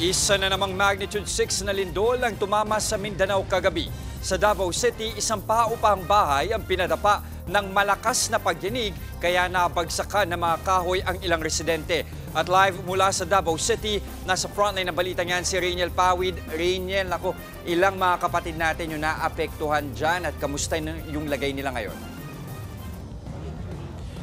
Isa na namang magnitude 6 na lindol ang tumama sa Mindanao kagabi. Sa Davao City, isang paupang bahay ang pinadapa ng malakas na pagyanig kaya nabagsakan ng mga kahoy ang ilang residente. At live mula sa Davao City, nasa frontline ng balita niyan si Rainiel Pawid. Rainiel, ilang mga kapatid natin yung naapektuhan dyan at kamusta yung lagay nila ngayon?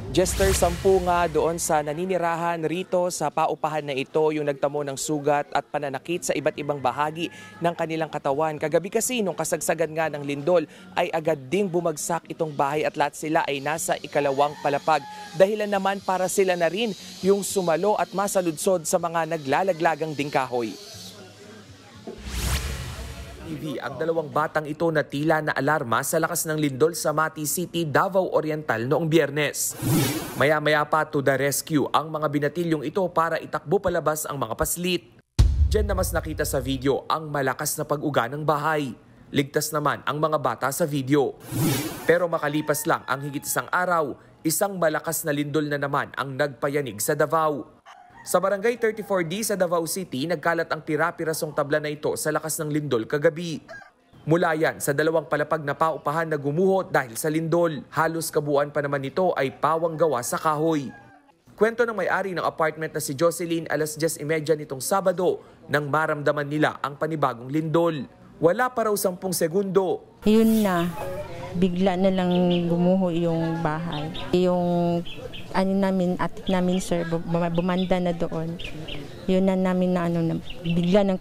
Jester, 10 nga doon sa naninirahan rito sa paupahan na ito yung nagtamo ng sugat at pananakit sa iba't ibang bahagi ng kanilang katawan. Kagabi kasi nung kasagsagan nga ng lindol ay agad ding bumagsak itong bahay at lahat sila ay nasa ikalawang palapag. Dahilan naman para sila na rin yung sumalo at masaludsod sa mga naglalaglagang dingkahoy. Ang dalawang batang ito na tila na alarma sa lakas ng lindol sa Mati City, Davao Oriental noong Biyernes. Maya-maya pa to the rescue ang mga binatilyong ito para itakbo palabas ang mga paslit. Diyan na mas nakita sa video ang malakas na pag-uga ng bahay. Ligtas naman ang mga bata sa video. Pero makalipas lang ang higit isang araw, isang malakas na lindol na naman ang nagpayanig sa Davao. Sa Barangay 34D sa Davao City, nagkalat ang pira-pirasong tabla na ito sa lakas ng lindol kagabi. Mula yan sa dalawang palapag na paupahan na gumuho dahil sa lindol. Halos kabuuan pa naman nito ay pawang gawa sa kahoy. Kwento ng may-ari ng apartment na si Jocelyn, alas 10:30 nitong Sabado nang maramdaman nila ang panibagong lindol. Wala pa raw 10 segundo. Yun na, bigla na lang gumuho yung bahay. Yung atik namin sir, bumanda na doon. Yun na namin na bigla nang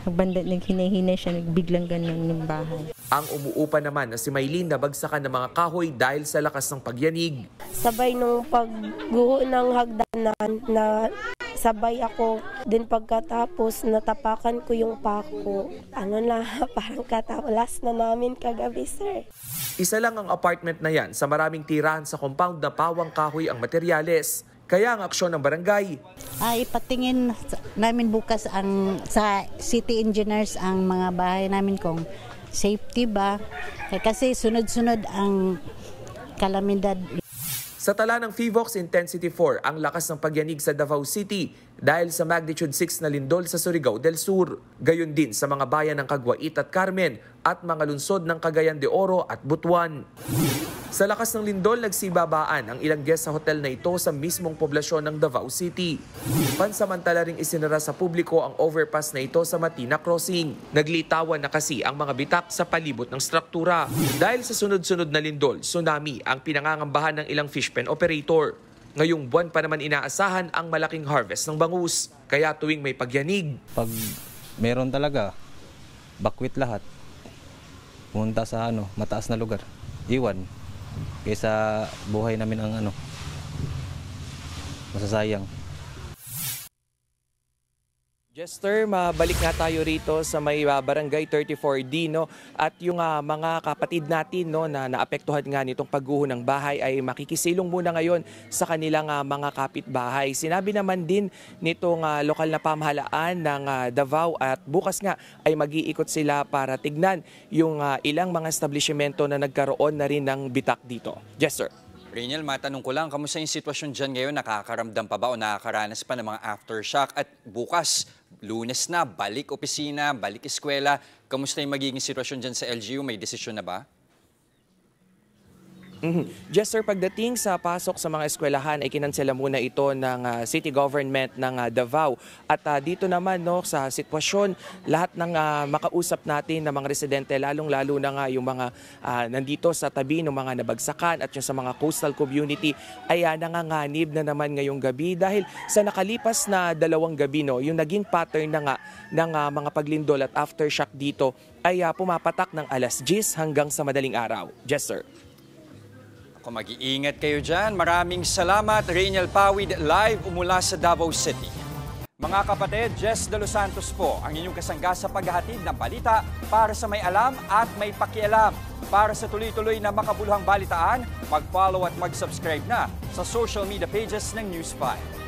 hinahinay siya, biglang ganun yung bahay. Ang umuupa naman na si Maylene nabagsakan ng mga kahoy dahil sa lakas ng pagyanig. Sabay nung pagguho ng hagdanan na sabay ako. Din pagkatapos natapakan ko yung pako. Parang katawalas na namin kagabi sir. Isa lang ang apartment na yan sa maraming tirahan sa compound na pawang kahoy ang materyales. Kaya ang aksyon ng barangay. Ipatingin namin bukas sa city engineers ang mga bahay namin kung safety ba. Kasi sunod-sunod ang kalamidad. Sa tala ng PHIVOX Intensity 4 ang lakas ng pagyanig sa Davao City dahil sa magnitude 6 na lindol sa Surigao del Sur. Gayon din sa mga bayan ng Caguait at Carmen at mga lungsod ng Cagayan de Oro at Butuan. Sa lakas ng lindol, nagsibabaan ang ilang guest sa hotel na ito sa mismong poblasyon ng Davao City. Pansamantala ring isinara sa publiko ang overpass na ito sa Matina Crossing. Naglitawan na kasi ang mga bitak sa palibot ng struktura. Dahil sa sunod-sunod na lindol, tsunami ang pinangangambahan ng ilang fishpen operator. Ngayong buwan pa naman inaasahan ang malaking harvest ng bangus. Kaya tuwing may pagyanig, pag meron talaga, bakwit lahat. Pumunta sa mataas na lugar. Iwan. Kaysa buhay namin ang masasayang. Jester, mabalik nga tayo rito sa may Barangay 34D, no? At yung mga kapatid natin, no, na naapektuhan nga nitong pagguho ng bahay ay makikisilong muna ngayon sa kanilang mga kapitbahay. Sinabi naman din nitong lokal na pamahalaan ng Davao at bukas nga ay mag-iikot sila para tignan yung ilang mga establishmento na nagkaroon na rin ng bitak dito. Jester. Rainiel, matanong ko lang, kamusta yung sitwasyon dyan ngayon? Nakakaramdam pa ba o nakakaranas pa ng mga aftershock? At bukas, Lunes na, balik opisina, balik eskwela. Kamusta yung magiging sitwasyon dyan sa LGU? May desisyon na ba? Jester, pagdating sa pasok sa mga eskwelahan ay kinansela muna ito ng city government ng Davao. At dito naman sa sitwasyon, lahat ng makausap natin ng mga residente, lalong-lalo na nga yung mga nandito sa tabi ng mga nabagsakan at yung sa mga coastal community ay nanganganib na naman ngayong gabi dahil sa nakalipas na 2 gabi, yung naging pattern na nga ng mga paglindol at aftershock dito ay pumapatak ng alas 10 hanggang sa madaling araw. Jester. Kung mag-iingat kayo dyan, maraming salamat. Rainiel Pawid, live mula sa Davao City. Mga kapatid, Jess De Los Santos po, ang inyong kasangga sa paghahatid ng balita para sa may alam at may pakialam. Para sa tuloy-tuloy na makabuluhang balitaan, mag-follow at mag-subscribe na sa social media pages ng News 5.